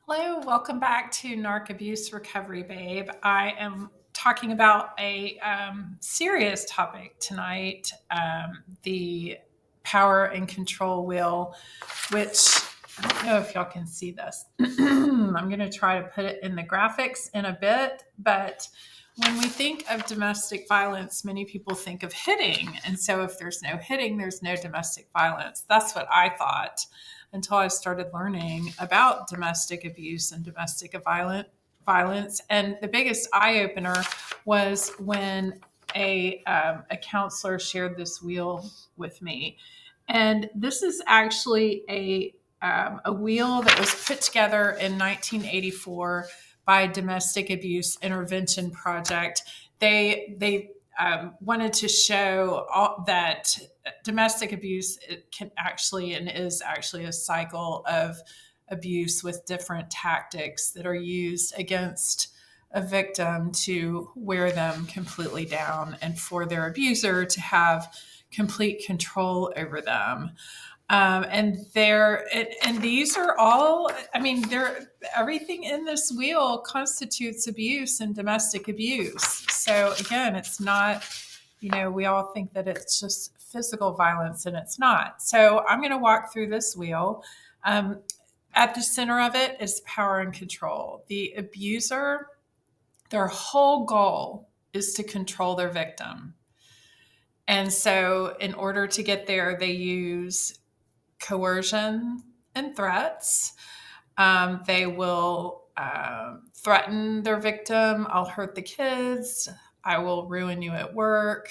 Hello, welcome back to Narc Abuse Recovery, Babe. I am talking about a serious topic tonight, the power and control wheel, which I don't know if y'all can see this. I'm going to try to put it in the graphics in a bit, but when we think of domestic violence, many people think of hitting. And so if there's no hitting, there's no domestic violence. That's what I thought until I started learning about domestic abuse and violence. And the biggest eye opener was when a counselor shared this wheel with me. And this is actually a wheel that was put together in 1984 by Domestic Abuse Intervention Project. They wanted to show that domestic abuse can actually and is actually a cycle of abuse with different tactics that are used against a victim to wear them completely down and for their abuser to have complete control over them. And these are all, I mean, they're everything in this wheel constitutes abuse and domestic abuse. So again, it's not, we all think that it's just physical violence, and it's not. So I'm going to walk through this wheel. At the center of it is power and control. The abuser, their whole goal is to control their victim. And so in order to get there, they use coercion and threats. They will threaten their victim. I'll hurt the kids. I will ruin you at work.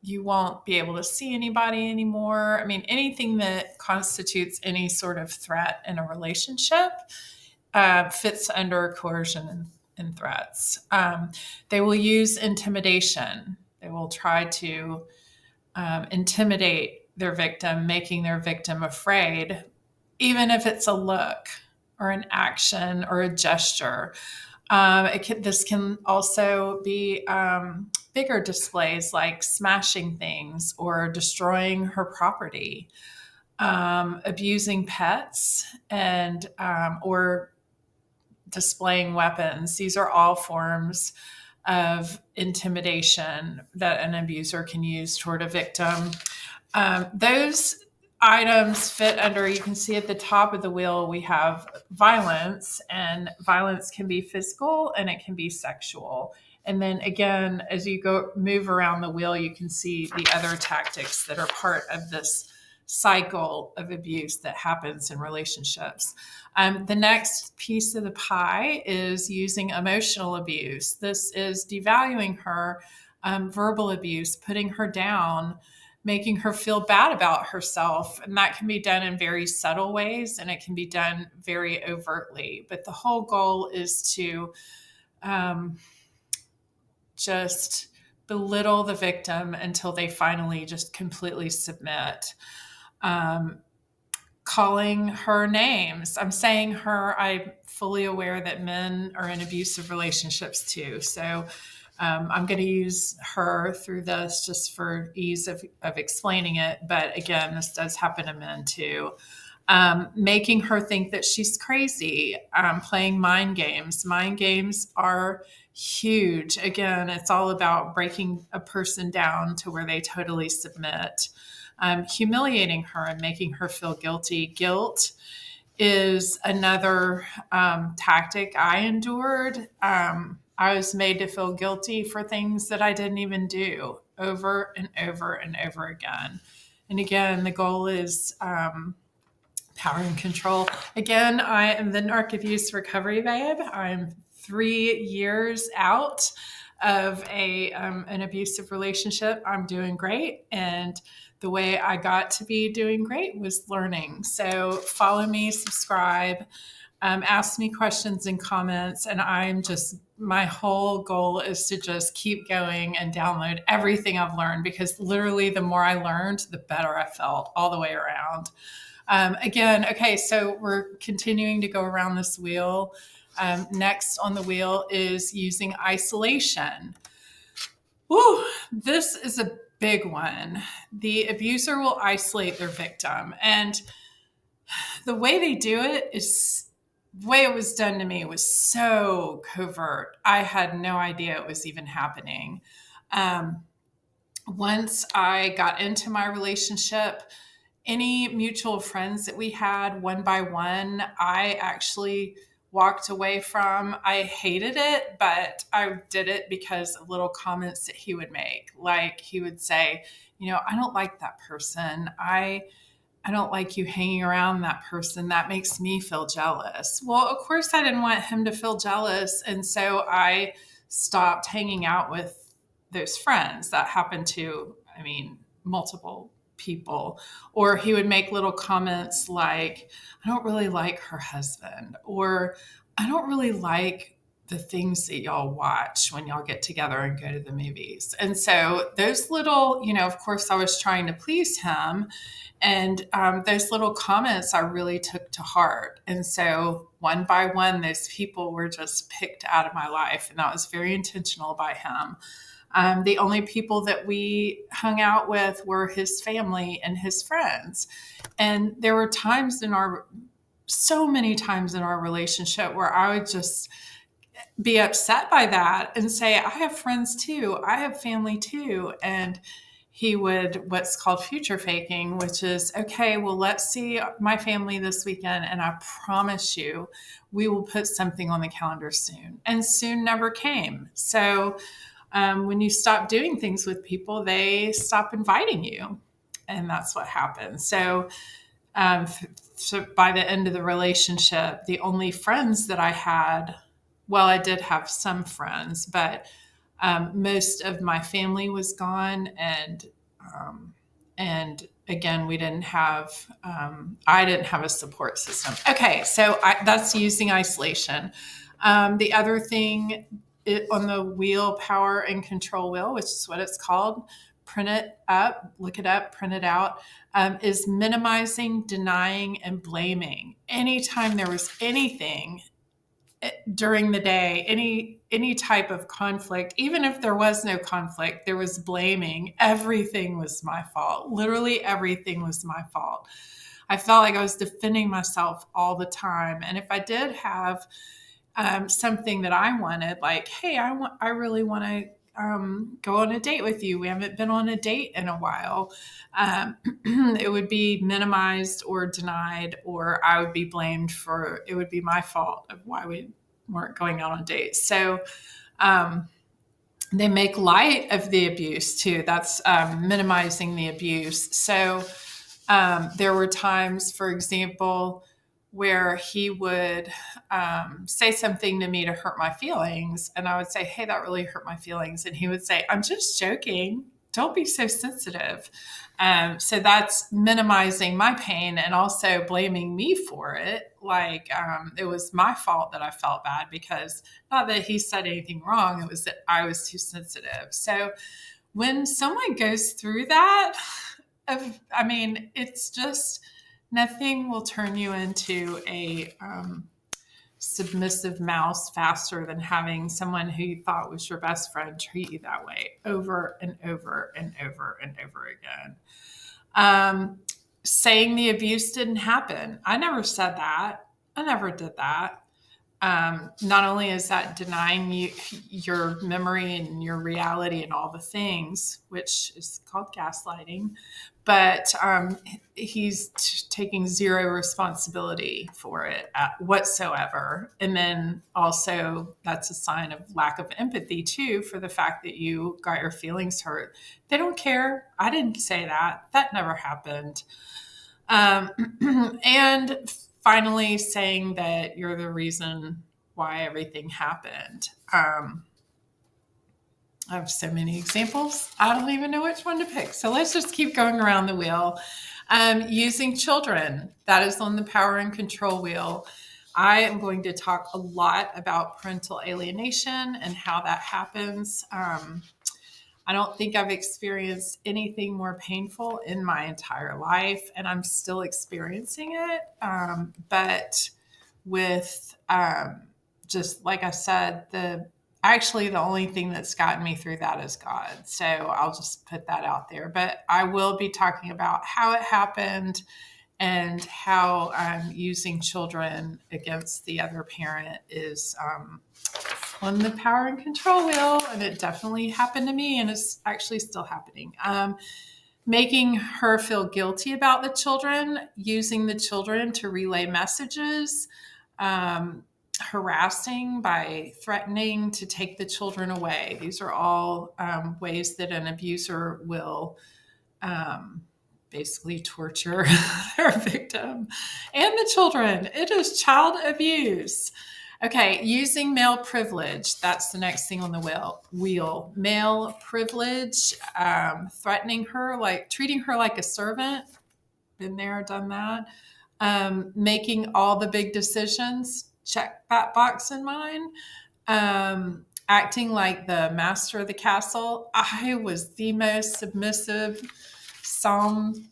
You won't be able to see anybody anymore. I mean, anything that constitutes any sort of threat in a relationship fits under coercion and threats. They will use intimidation. They will try to intimidate their victim, making their victim afraid, even if it's a look or an action or a gesture. This can also be bigger displays like smashing things or destroying her property, abusing pets, and or displaying weapons. These are all forms of intimidation that an abuser can use toward a victim. Those items fit under, you can see at the top of the wheel, we have violence, and violence can be physical and it can be sexual. And then again, as you move around the wheel, you can see the other tactics that are part of this cycle of abuse that happens in relationships. The next piece of the pie is using emotional abuse. This is devaluing her, verbal abuse, putting her down, making her feel bad about herself. And that can be done in very subtle ways, and it can be done very overtly. But the whole goal is to just belittle the victim until they finally just completely submit. Calling her names. I'm saying her, I'm fully aware that men are in abusive relationships too. So I'm going to use her through this just for ease of explaining it. But again, this does happen to men too. Making her think that she's crazy, playing mind games. Mind games are huge. Again, it's all about breaking a person down to where they totally submit. Humiliating her and making her feel guilty. Guilt is another tactic I endured. I was made to feel guilty for things that I didn't even do over and over and over again. And again, the goal is power and control. Again, I am the Narc Abuse Recovery Babe. I'm 3 years out of an abusive relationship. I'm doing great. And the way I got to be doing great was learning. So follow me, subscribe, ask me questions and comments. And my whole goal is to just keep going and download everything I've learned, because literally the more I learned, the better I felt all the way around. Again, okay, so we're continuing to go around this wheel. Next on the wheel is using isolation. Woo, this is a big one. The abuser will isolate their victim. And the way they do it is the way it was done to me was so covert. I had no idea it was even happening. Um, Once I got into my relationship, any mutual friends that we had, one by one, I actually walked away from. I hated it, but I did it because of little comments that he would make. Like he would say, I don't like that person. I don't like you hanging around that person. That makes me feel jealous. Well, of course, I didn't want him to feel jealous. And so I stopped hanging out with those friends. That happened to, multiple people. Or he would make little comments like, I don't really like her husband, or I don't really like the things that y'all watch when y'all get together and go to the movies. And so those little, of course, I was trying to please him. And those little comments I really took to heart. And so one by one, those people were just picked out of my life. And that was very intentional by him. The only people that we hung out with were his family and his friends. And there were so many times in our relationship where I would just be upset by that and say, I have friends too. I have family too. And he would what's called future faking, which is, okay, well, let's see my family this weekend. And I promise you, we will put something on the calendar soon. And soon never came. So when you stop doing things with people, they stop inviting you. And that's what happened. Um, so by the end of the relationship, the only friends that I had, well, I did have some friends, but most of my family was gone, and again, we didn't have. I didn't have a support system. Okay, so that's using isolation. The other thing on the wheel, power and control wheel, which is what it's called. Print it up, look it up, print it out. Is minimizing, denying, and blaming. Anytime there was anything during the day, any type of conflict, even if there was no conflict, there was blaming. Everything was my fault. Literally everything was my fault. I felt like I was defending myself all the time. And if I did have something that I wanted, like, hey, I really want to go on a date with you. We haven't been on a date in a while. It would be minimized or denied, or I would be blamed for it would be my fault of why we weren't going out on dates. So they make light of the abuse too. That's minimizing the abuse. So there were times, for example, where he would say something to me to hurt my feelings. And I would say, hey, that really hurt my feelings. And he would say, I'm just joking. Don't be so sensitive. So that's minimizing my pain and also blaming me for it. Like it was my fault that I felt bad, because not that he said anything wrong. It was that I was too sensitive. So when someone goes through that, it's just, nothing will turn you into a submissive mouse faster than having someone who you thought was your best friend treat you that way over and over and over and over again. Saying the abuse didn't happen. I never said that. I never did that. Not only is that denying your memory and your reality and all the things, which is called gaslighting, but he's taking zero responsibility for it whatsoever. And then also that's a sign of lack of empathy too, for the fact that you got your feelings hurt. They don't care. I didn't say that. That never happened. And finally saying that you're the reason why everything happened. I have so many examples. I don't even know which one to pick. So let's just keep going around the wheel. Using children, that is on the power and control wheel. I am going to talk a lot about parental alienation and how that happens. I don't think I've experienced anything more painful in my entire life, and I'm still experiencing it. But with just like I said, the only thing that's gotten me through that is God. So I'll just put that out there. But I will be talking about how it happened and how using children against the other parent is on the power and control wheel. And it definitely happened to me, and it's actually still happening. Making her feel guilty about the children, using the children to relay messages, harassing by threatening to take the children away. These are all ways that an abuser will basically torture their victim and the children. It is child abuse. Okay, using male privilege. That's the next thing on the wheel. Male privilege, threatening her, like treating her like a servant. Been there, done that. Making all the big decisions. Check that box in mine. Acting like the master of the castle. I was the most submissive Psalm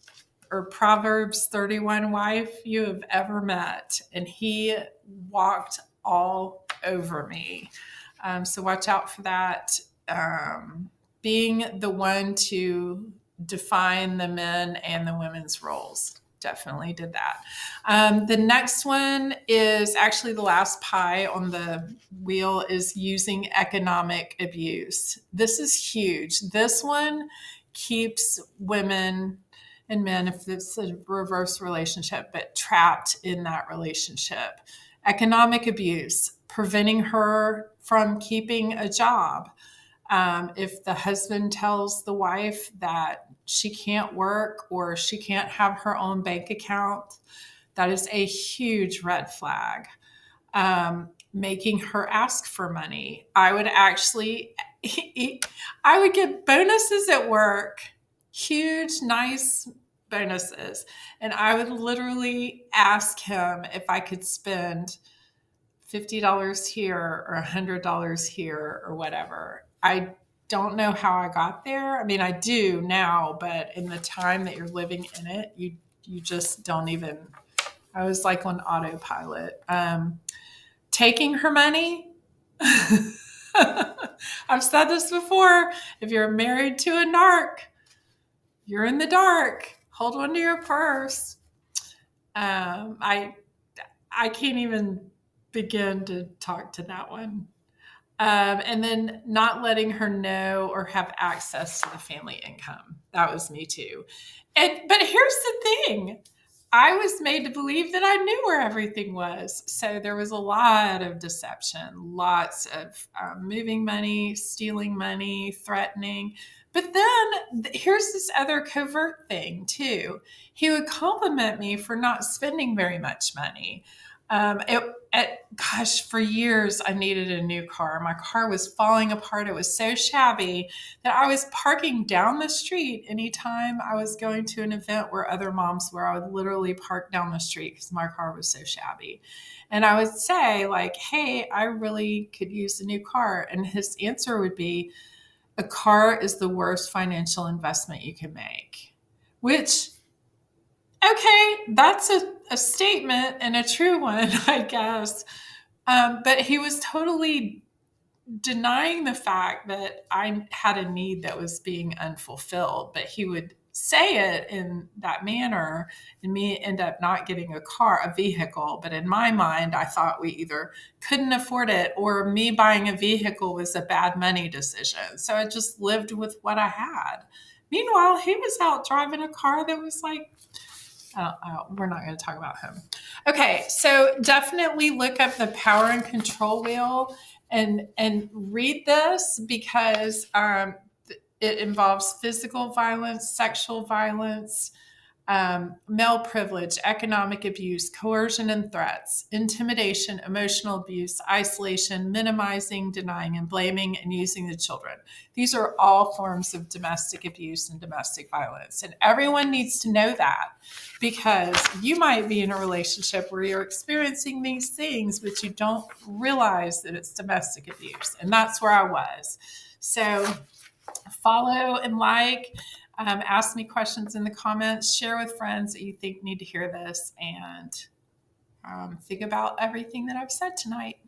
or Proverbs 31 wife you have ever met. And he walked all over me. So watch out for that. Being the one to define the men and the women's roles. Definitely did that. The next one is actually the last pie on the wheel, is using economic abuse. This is huge. This one keeps women and men, if it's a reverse relationship, but trapped in that relationship. Economic abuse, preventing her from keeping a job. If the husband tells the wife that she can't work or she can't have her own bank account, that is a huge red flag. Making her ask for money. I would get bonuses at work, huge, nice bonuses. And I would literally ask him if I could spend $50 here or $100 here or whatever. I don't know how I got there. I mean, I do now, but in the time that you're living in it, you just don't even. I was like on autopilot. Taking her money. I've said this before. If you're married to a narc, you're in the dark. Hold on to your purse. I can't even begin to talk to that one. And then not letting her know or have access to the family income. That was me too. But here's the thing. I was made to believe that I knew where everything was. So there was a lot of deception, lots of moving money, stealing money, threatening. But then here's this other covert thing too. He would compliment me for not spending very much money. For years, I needed a new car. My car was falling apart. It was so shabby that I was parking down the street anytime I was going to an event where other moms were. I would literally park down the street because my car was so shabby. And I would say, like, hey, I really could use a new car. And his answer would be, a car is the worst financial investment you can make. Which, okay, that's a statement and a true one, I guess. But he was totally denying the fact that I had a need that was being unfulfilled. But he would say it in that manner, and me end up not getting a vehicle. But in my mind, I thought we either couldn't afford it or me buying a vehicle was a bad money decision. So I just lived with what I had. Meanwhile, he was out driving a car that was like, we're not going to talk about him. Okay, so definitely look up the power and control wheel and read this, because it involves physical violence, sexual violence, male privilege, economic abuse, coercion and threats, intimidation, emotional abuse, isolation, minimizing, denying, and blaming, and using the children. These are all forms of domestic abuse and domestic violence. And everyone needs to know that, because you might be in a relationship where you're experiencing these things, but you don't realize that it's domestic abuse. And that's where I was. So follow and like. Ask me questions in the comments, share with friends that you think need to hear this, and think about everything that I've said tonight.